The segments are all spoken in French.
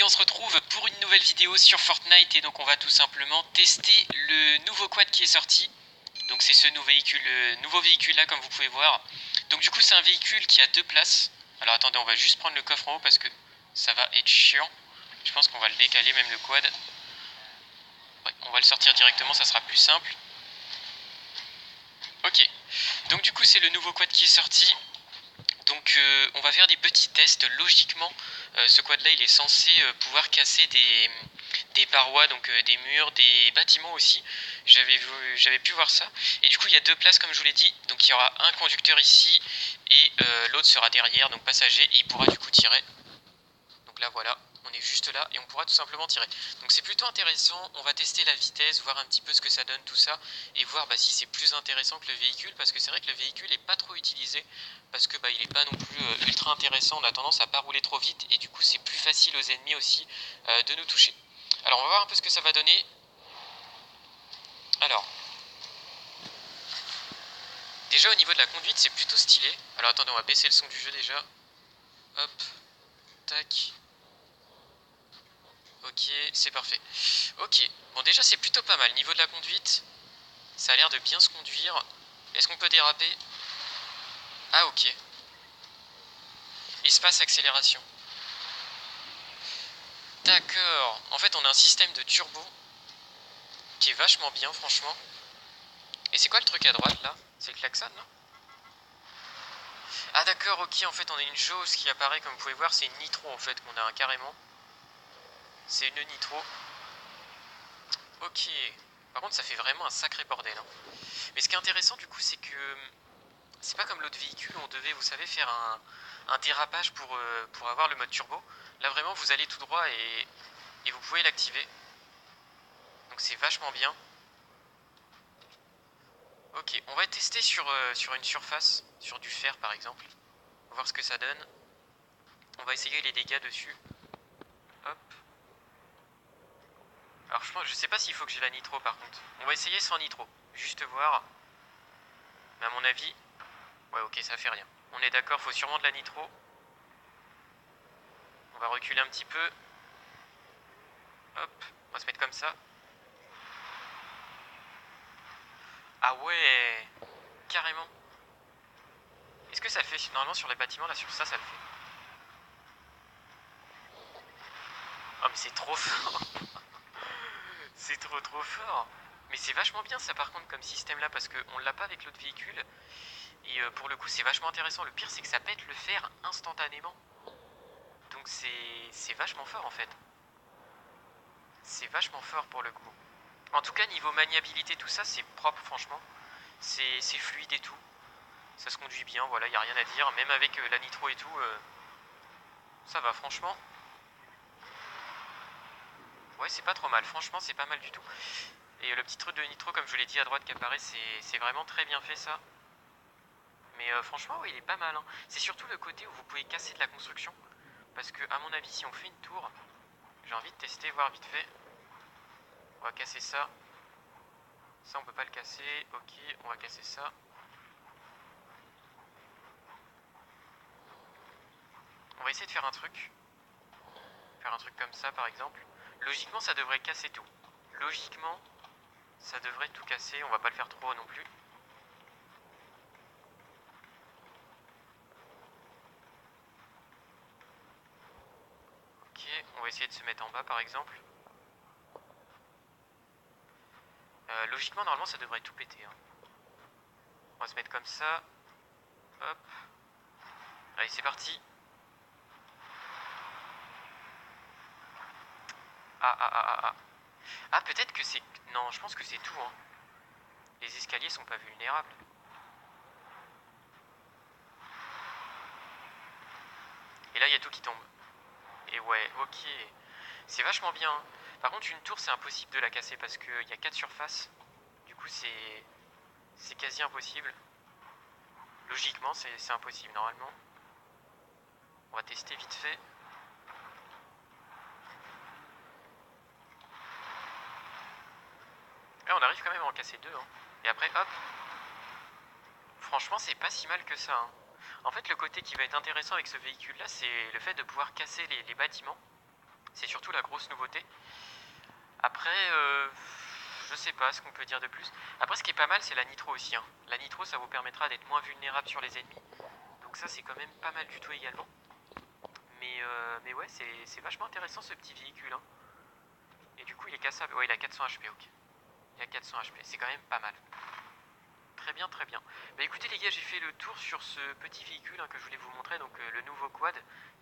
on se retrouve pour une nouvelle vidéo sur Fortnite et donc on va tout simplement tester le nouveau quad qui est sorti. Donc c'est ce nouveau véhicule là comme vous pouvez voir. Donc du coup c'est un véhicule qui a deux places. Alors attendez, on va juste prendre le coffre en haut parce que ça va être chiant. Je pense qu'on va le décaler même le quad. Ouais, on va le sortir directement, ça sera plus simple. Ok, donc du coup c'est le nouveau quad qui est sorti. Donc on va faire des petits tests. Logiquement ce quad là il est censé pouvoir casser des parois, donc des murs, des bâtiments aussi. J'avais pu voir ça. Et du coup il y a deux places comme je vous l'ai dit. Donc il y aura un conducteur ici et l'autre sera derrière, donc passager, et il pourra du coup tirer. Donc là voilà, on est juste là et on pourra tout simplement tirer. Donc c'est plutôt intéressant, on va tester la vitesse, voir un petit peu ce que ça donne tout ça, et voir si c'est plus intéressant que le véhicule, parce que c'est vrai que le véhicule est pas trop utilisé, parce que il est pas non plus ultra intéressant, on a tendance à pas rouler trop vite, et du coup c'est plus facile aux ennemis aussi de nous toucher. Alors on va voir un peu ce que ça va donner. Alors, déjà au niveau de la conduite c'est plutôt stylé. Alors attendez, on va baisser le son du jeu déjà. Hop, tac. Ok, c'est parfait. Ok, bon déjà c'est plutôt pas mal. Niveau de la conduite, ça a l'air de bien se conduire. Est-ce qu'on peut déraper? Ah ok. Espace accélération. D'accord. En fait on a un système de turbo qui est vachement bien franchement. Et c'est quoi le truc à droite là? C'est le klaxon là? Ah d'accord, ok, en fait on a une chose qui apparaît comme vous pouvez voir, c'est une nitro en fait qu'on a carrément. C'est une nitro. Ok. Par contre ça fait vraiment un sacré bordel hein. Mais ce qui est intéressant du coup c'est que c'est pas comme l'autre véhicule où on devait, vous savez, faire un dérapage pour avoir le mode turbo. Là vraiment vous allez tout droit et vous pouvez l'activer. Donc c'est vachement bien. Ok, on va tester sur une surface, sur du fer par exemple. On va voir ce que ça donne. On va essayer les dégâts dessus. Hop. Alors je sais pas s'il faut que j'ai la nitro par contre. On va essayer sans nitro. Juste voir. Mais à mon avis... Ouais ok, ça fait rien. On est d'accord, faut sûrement de la nitro. On va reculer un petit peu. Hop, on va se mettre comme ça. Ah ouais, carrément. Est-ce que ça le fait? Normalement sur les bâtiments, là sur ça le fait. Oh mais c'est trop fort. C'est trop fort. Mais c'est vachement bien ça par contre comme système là, parce qu'on l'a pas avec l'autre véhicule. Et pour le coup c'est vachement intéressant. Le pire c'est que ça pète le fer instantanément. Donc c'est vachement fort en fait. C'est vachement fort pour le coup. En tout cas niveau maniabilité tout ça c'est propre franchement. C'est fluide et tout. Ça se conduit bien, voilà, y a rien à dire. Même avec la nitro et tout, ça va franchement. Ouais, c'est pas trop mal, franchement c'est pas mal du tout. Et le petit truc de nitro, comme je l'ai dit à droite qui apparaît, c'est vraiment très bien fait ça. Mais franchement, ouais, il est pas mal hein. C'est surtout le côté où vous pouvez casser de la construction. Parce que à mon avis, si on fait une tour, j'ai envie de tester, voir vite fait. On va casser ça. Ça on peut pas le casser, ok, on va casser ça. On va essayer de faire un truc. Faire un truc comme ça par exemple. Logiquement ça devrait casser tout. Logiquement ça devrait tout casser, on va pas le faire trop non plus. Ok, on va essayer de se mettre en bas par exemple. Logiquement normalement ça devrait tout péter hein. On va se mettre comme ça. Hop. Allez c'est parti. Ah. Ah peut-être que c'est... Non je pense que c'est tout hein. Les escaliers sont pas vulnérables. Et là il y a tout qui tombe. Et ouais, ok. C'est vachement bien hein. Par contre une tour c'est impossible de la casser parce qu'il y a 4 surfaces. Du coup c'est quasi impossible. Logiquement c'est impossible normalement. On va tester vite fait. Là on arrive quand même à en casser deux hein. Et après hop. Franchement c'est pas si mal que ça hein. En fait le côté qui va être intéressant avec ce véhicule là c'est le fait de pouvoir casser les bâtiments. C'est surtout la grosse nouveauté. Après, je sais pas ce qu'on peut dire de plus. Après, ce qui est pas mal, c'est la nitro aussi. Hein. La nitro, ça vous permettra d'être moins vulnérable sur les ennemis. Donc ça, c'est quand même pas mal du tout également. Mais ouais, c'est vachement intéressant ce petit véhicule. Hein. Et du coup, il est cassable. Ouais, il a 400 HP, ok. Il a 400 HP, c'est quand même pas mal. Très bien, très bien. Bah écoutez les gars, j'ai fait le tour sur ce petit véhicule que je voulais vous montrer, donc le nouveau quad,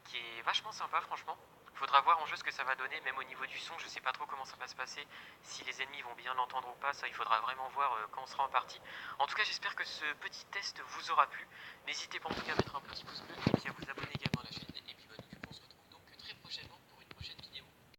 qui est vachement sympa franchement. Faudra voir en jeu ce que ça va donner, même au niveau du son, je sais pas trop comment ça va se passer, si les ennemis vont bien l'entendre ou pas, ça il faudra vraiment voir quand on sera en partie. En tout cas, j'espère que ce petit test vous aura plu. N'hésitez pas en tout cas à mettre un petit pouce bleu et puis à vous abonner